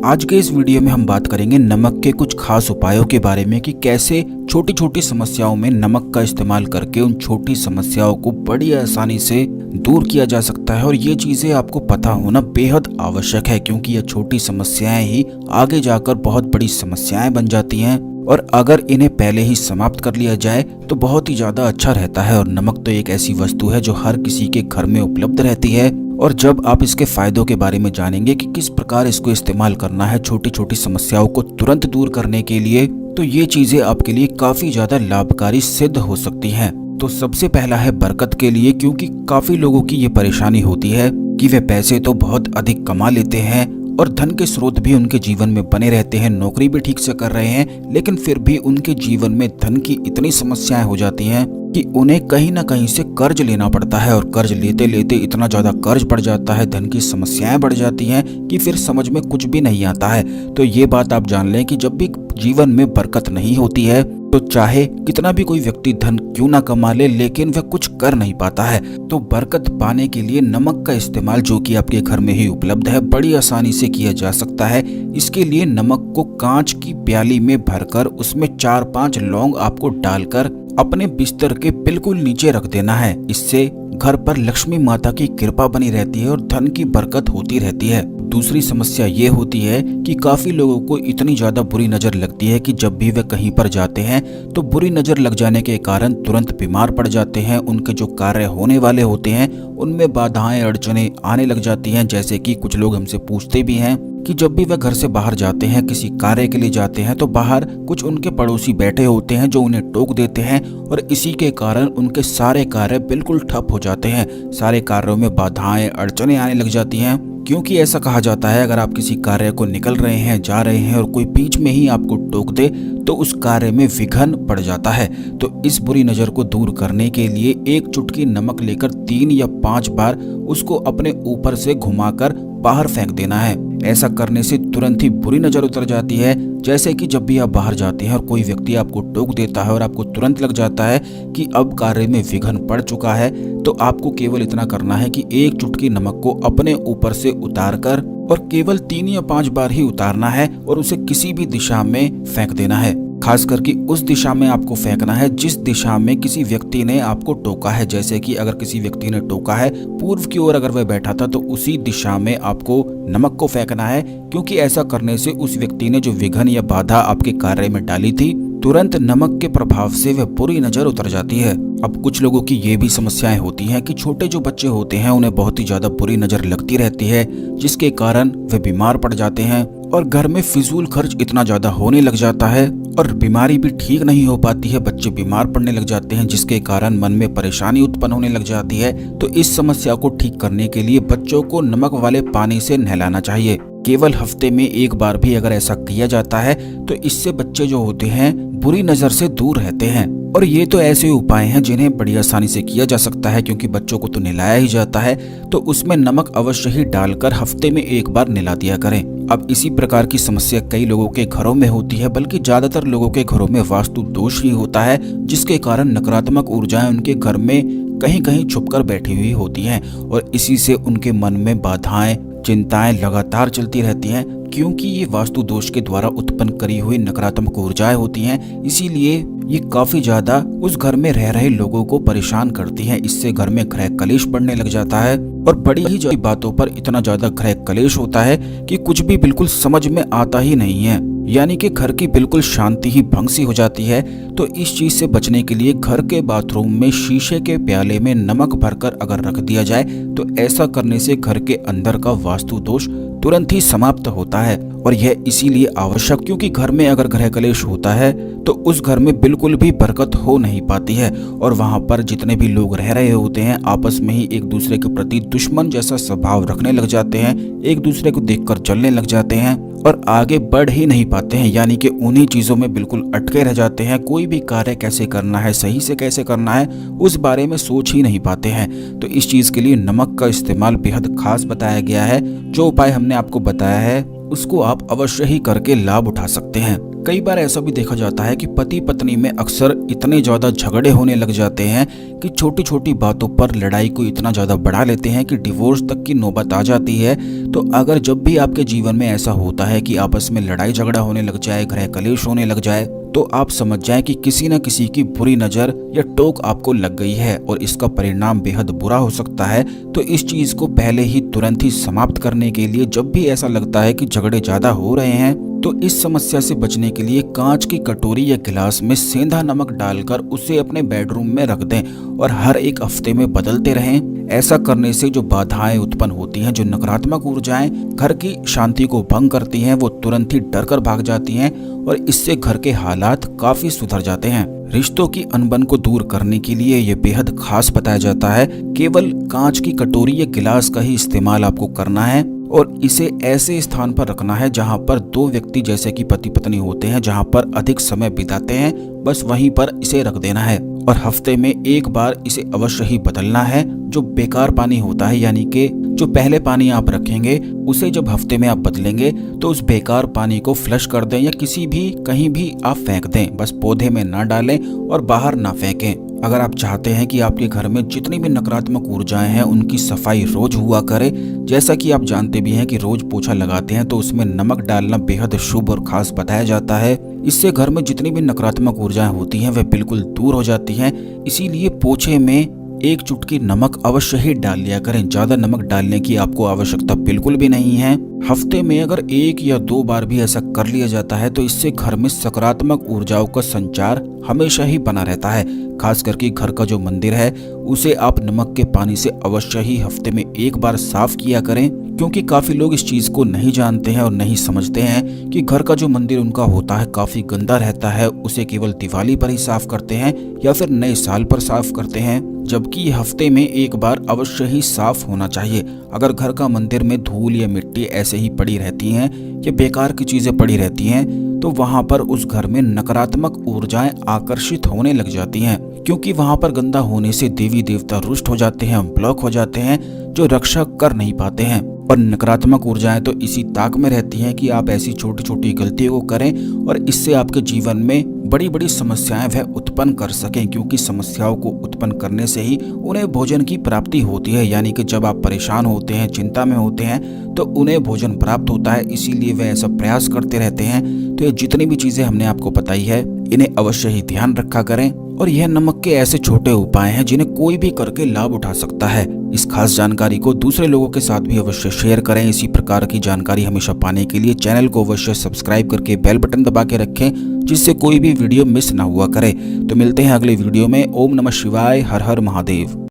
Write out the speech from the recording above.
आज के इस वीडियो में हम बात करेंगे नमक के कुछ खास उपायों के बारे में कि कैसे छोटी छोटी समस्याओं में नमक का इस्तेमाल करके उन छोटी समस्याओं को बड़ी आसानी से दूर किया जा सकता है। और ये चीजें आपको पता होना बेहद आवश्यक है, क्योंकि ये छोटी समस्याएं ही आगे जाकर बहुत बड़ी समस्याएं बन जाती हैं और अगर इन्हें पहले ही समाप्त कर लिया जाए तो बहुत ही ज्यादा अच्छा रहता है। और नमक तो एक ऐसी वस्तु है जो हर किसी के घर में उपलब्ध रहती है, और जब आप इसके फायदों के बारे में जानेंगे कि किस प्रकार इसको इस्तेमाल करना है छोटी छोटी समस्याओं को तुरंत दूर करने के लिए, तो ये चीजें आपके लिए काफी ज्यादा लाभकारी सिद्ध हो सकती हैं। तो सबसे पहला है बरकत के लिए, क्योंकि काफी लोगों की ये परेशानी होती है कि वे पैसे तो बहुत अधिक कमा लेते हैं और धन के स्रोत भी उनके जीवन में बने रहते हैं, नौकरी भी ठीक से कर रहे हैं, लेकिन फिर भी उनके जीवन में धन की इतनी समस्याएं हो जाती हैं कि उन्हें कहीं ना कहीं से कर्ज लेना पड़ता है। और कर्ज लेते लेते इतना ज्यादा कर्ज बढ़ जाता है, धन की समस्याएं बढ़ जाती हैं कि फिर समझ में कुछ भी नहीं आता है। तो ये बात आप जान लें कि जब भी जीवन में बरकत नहीं होती है तो चाहे कितना भी कोई व्यक्ति धन क्यों ना कमा ले, लेकिन वह कुछ कर नहीं पाता है। तो बरकत पाने के लिए नमक का इस्तेमाल, जो कि आपके घर में ही उपलब्ध है, बड़ी आसानी से किया जा सकता है। इसके लिए नमक को कांच की प्याली में भरकर उसमें 4-5 लौंग आपको डालकर अपने बिस्तर के बिल्कुल नीचे रख देना है। इससे घर पर लक्ष्मी माता की कृपा बनी रहती है और धन की बरकत होती रहती है। दूसरी समस्या ये होती है कि काफी लोगों को इतनी ज्यादा बुरी नजर लगती है कि जब भी वे कहीं पर जाते हैं तो बुरी नजर लग जाने के कारण तुरंत बीमार पड़ जाते हैं। उनके जो कार्य होने वाले होते हैं उनमें बाधाएं अड़चने आने लग जाती हैं। जैसे कि कुछ लोग हमसे पूछते भी हैं कि जब भी वह घर से बाहर जाते हैं, किसी कार्य के लिए जाते हैं, तो बाहर कुछ उनके पड़ोसी बैठे होते हैं जो उन्हें टोक देते हैं और इसी के कारण उनके सारे कार्य बिल्कुल ठप हो जाते हैं। सारे कार्यों में बाधाएं अड़चने आने लग जाती हैं, क्योंकि ऐसा कहा जाता है अगर आप किसी कार्य को निकल रहे हैं, जा रहे हैं और कोई बीच में ही आपको टोक दे तो उस कार्य में विघ्न पड़ जाता है। तो इस बुरी नजर को दूर करने के लिए एक चुटकी नमक लेकर 3 या 5 बार उसको अपने ऊपर से घुमाकर बाहर फेंक देना है। ऐसा करने से तुरंत ही बुरी नजर उतर जाती है। जैसे कि जब भी आप बाहर जाते हैं और कोई व्यक्ति आपको टोक देता है और आपको तुरंत लग जाता है कि अब कार्य में विघ्न पड़ चुका है, तो आपको केवल इतना करना है कि एक चुटकी नमक को अपने ऊपर से उतारकर, और केवल 3 या 5 बार ही उतारना है और उसे किसी भी दिशा में फेंक देना है। खास करके उस दिशा में आपको फेंकना है जिस दिशा में किसी व्यक्ति ने आपको टोका है। जैसे कि अगर किसी व्यक्ति ने टोका है पूर्व की ओर अगर वह बैठा था तो उसी दिशा में आपको नमक को फेंकना है, क्योंकि ऐसा करने से उस व्यक्ति ने जो विघ्न या बाधा आपके कार्य में डाली थी, तुरंत नमक के प्रभाव से वह बुरी नजर उतर जाती है। अब कुछ लोगों की ये भी समस्याएं होती हैं कि छोटे जो बच्चे होते हैं उन्हें बहुत ही ज्यादा बुरी नजर लगती रहती है, जिसके कारण वे बीमार पड़ जाते हैं और घर में फिजूल खर्च इतना ज्यादा होने लग जाता है और बीमारी भी ठीक नहीं हो पाती है। बच्चे बीमार पड़ने लग जाते हैं, जिसके कारण मन में परेशानी उत्पन्न होने लग जाती है। तो इस समस्या को ठीक करने के लिए बच्चों को नमक वाले पानी से नहलाना चाहिए। केवल हफ्ते में 1 बार भी अगर ऐसा किया जाता है तो इससे बच्चे जो होते हैं बुरी नजर से दूर रहते हैं। और ये तो ऐसे उपाय हैं जिन्हें बड़ी आसानी से किया जा सकता है, क्योंकि बच्चों को तो नहलाया ही जाता है, तो उसमें नमक अवश्य ही डालकर हफ्ते में 1 बार नहला दिया करें। अब इसी प्रकार की समस्या कई लोगों के घरों में होती है, बल्कि ज्यादातर लोगों के घरों में वास्तु दोष ही होता है, जिसके कारण नकारात्मक ऊर्जाएं उनके घर में कहीं कहीं छुपकर बैठी हुई होती हैं और इसी से उनके मन में बाधाएं चिंताएं लगातार चलती रहती हैं, क्योंकि ये वास्तु दोष के द्वारा उत्पन्न करी हुई नकारात्मक ऊर्जाएं होती हैं। इसीलिए ये काफी ज्यादा उस घर में रह रहे लोगों को परेशान करती हैं। इससे घर में गृह कलेश बढ़ने लग जाता है और बड़ी ही ज्यादा बातों पर इतना ज्यादा गृह कलेश होता है कि कुछ भी बिल्कुल समझ में आता ही नहीं है, यानी कि घर की बिल्कुल शांति ही भंग सी हो जाती है। तो इस चीज से बचने के लिए घर के बाथरूम में शीशे के प्याले में नमक भरकर अगर रख दिया जाए तो ऐसा करने से घर के अंदर का वास्तु दोष तुरंत ही समाप्त होता है। और यह इसीलिए आवश्यक, क्योंकि घर में अगर गृह कलेश होता है तो उस घर में बिल्कुल भी बरकत हो नहीं पाती है और वहां पर जितने भी लोग रह रहे होते हैं आपस में ही एक दूसरे के प्रति दुश्मन जैसा स्वभाव रखने लग जाते हैं, एक दूसरे को देखकर जलने लग जाते हैं और आगे बढ़ ही नहीं पाते हैं, यानी कि उन्हीं चीजों में बिल्कुल अटके रह जाते हैं। कोई भी कार्य कैसे करना है, सही से कैसे करना है, उस बारे में सोच ही नहीं पाते हैं। तो इस चीज के लिए नमक का इस्तेमाल बेहद खास बताया गया है। जो उपाय हमने आपको बताया है उसको आप अवश्य ही करके लाभ उठा सकते हैं। कई बार ऐसा भी देखा जाता है कि पति पत्नी में अक्सर इतने ज्यादा झगड़े होने लग जाते हैं कि छोटी छोटी बातों पर लड़ाई को इतना ज्यादा बढ़ा लेते हैं कि डिवोर्स तक की नौबत आ जाती है। तो अगर जब भी आपके जीवन में ऐसा होता है कि आपस में लड़ाई झगड़ा होने लग जाए, गृह कलेश होने लग जाए, तो आप समझ जाएं कि किसी न किसी की बुरी नजर या टोक आपको लग गई है और इसका परिणाम बेहद बुरा हो सकता है। तो इस चीज को पहले ही तुरंत ही समाप्त करने के लिए जब भी ऐसा लगता है कि झगड़े ज्यादा हो रहे हैं, तो इस समस्या से बचने के लिए कांच की कटोरी या गिलास में सेंधा नमक डालकर उसे अपने बेडरूम में रख दें और हर एक हफ्ते में बदलते रहें। ऐसा करने से जो बाधाएं उत्पन्न होती हैं, जो नकारात्मक ऊर्जाएं घर की शांति को भंग करती हैं, वो तुरंत ही डर कर भाग जाती हैं और इससे घर के हालात काफी सुधर जाते हैं। रिश्तों की अनबन को दूर करने के लिए ये बेहद खास बताया जाता है। केवल कांच की कटोरी या गिलास का ही इस्तेमाल आपको करना है और इसे ऐसे स्थान पर रखना है जहां पर दो व्यक्ति जैसे कि पति पत्नी होते हैं, जहां पर अधिक समय बिताते हैं, बस वहीं पर इसे रख देना है और हफ्ते में एक बार इसे अवश्य ही बदलना है। जो बेकार पानी होता है, यानी कि जो पहले पानी आप रखेंगे उसे जब हफ्ते में आप बदलेंगे तो उस बेकार पानी को फ्लश कर दें या किसी भी कहीं भी आप फेंक दें, बस पौधे में ना डालें और बाहर ना फेंकें। अगर आप चाहते हैं कि आपके घर में जितनी भी नकारात्मक ऊर्जाएं हैं उनकी सफाई रोज हुआ करे, जैसा कि आप जानते भी हैं कि रोज पोछा लगाते हैं तो उसमें नमक डालना बेहद शुभ और खास बताया जाता है। इससे घर में जितनी भी नकारात्मक ऊर्जाएं होती हैं वह बिल्कुल दूर हो जाती हैं। इसीलिए पोछे में एक चुटकी नमक अवश्य ही डाल लिया करें। ज्यादा नमक डालने की आपको आवश्यकता बिल्कुल भी नहीं है। हफ्ते में अगर 1 या 2 बार भी ऐसा कर लिया जाता है तो इससे घर में सकारात्मक ऊर्जाओं का संचार हमेशा ही बना रहता है। खास करके घर का जो मंदिर है उसे आप नमक के पानी से अवश्य ही हफ्ते में 1 बार साफ किया करें, क्योंकि काफी लोग इस चीज को नहीं जानते हैं और नहीं समझते हैं कि घर का जो मंदिर उनका होता है काफी गंदा रहता है, उसे केवल दिवाली पर ही साफ करते हैं या फिर नए साल पर साफ करते हैं, जबकि हफ्ते में 1 बार अवश्य ही साफ होना चाहिए। अगर घर का मंदिर में धूल या मिट्टी ऐसे ही पड़ी रहती हैं या बेकार की चीजें पड़ी रहती हैं तो वहां पर उस घर में नकारात्मक ऊर्जाएं आकर्षित होने लग जाती हैं, क्योंकि वहां पर गंदा होने से देवी देवता रुष्ट हो जाते हैं, ब्लॉक हो जाते हैं, जो रक्षा कर नहीं पाते हैं। और नकारात्मक ऊर्जाएं तो इसी ताक में रहती हैं कि आप ऐसी छोटी छोटी गलतियों को करें और इससे आपके जीवन में बड़ी बड़ी समस्याएं वह उत्पन्न कर सकें, क्योंकि समस्याओं को उत्पन्न करने से ही उन्हें भोजन की प्राप्ति होती है। यानी कि जब आप परेशान होते हैं, चिंता में होते हैं तो उन्हें भोजन प्राप्त होता है, इसीलिए वे ऐसा प्रयास करते रहते हैं। तो ये जितनी भी चीजें हमने आपको बताई है इन्हें अवश्य ही ध्यान रखा करें और यह नमक के ऐसे छोटे उपाय हैं जिन्हें कोई भी करके लाभ उठा सकता है। इस खास जानकारी को दूसरे लोगों के साथ भी अवश्य शेयर करें। इसी प्रकार की जानकारी हमेशा पाने के लिए चैनल को अवश्य सब्सक्राइब करके बेल बटन दबा के रखें, जिससे कोई भी वीडियो मिस ना हुआ करे। तो मिलते हैं अगले वीडियो में। ओम नमः शिवाय, हर हर महादेव।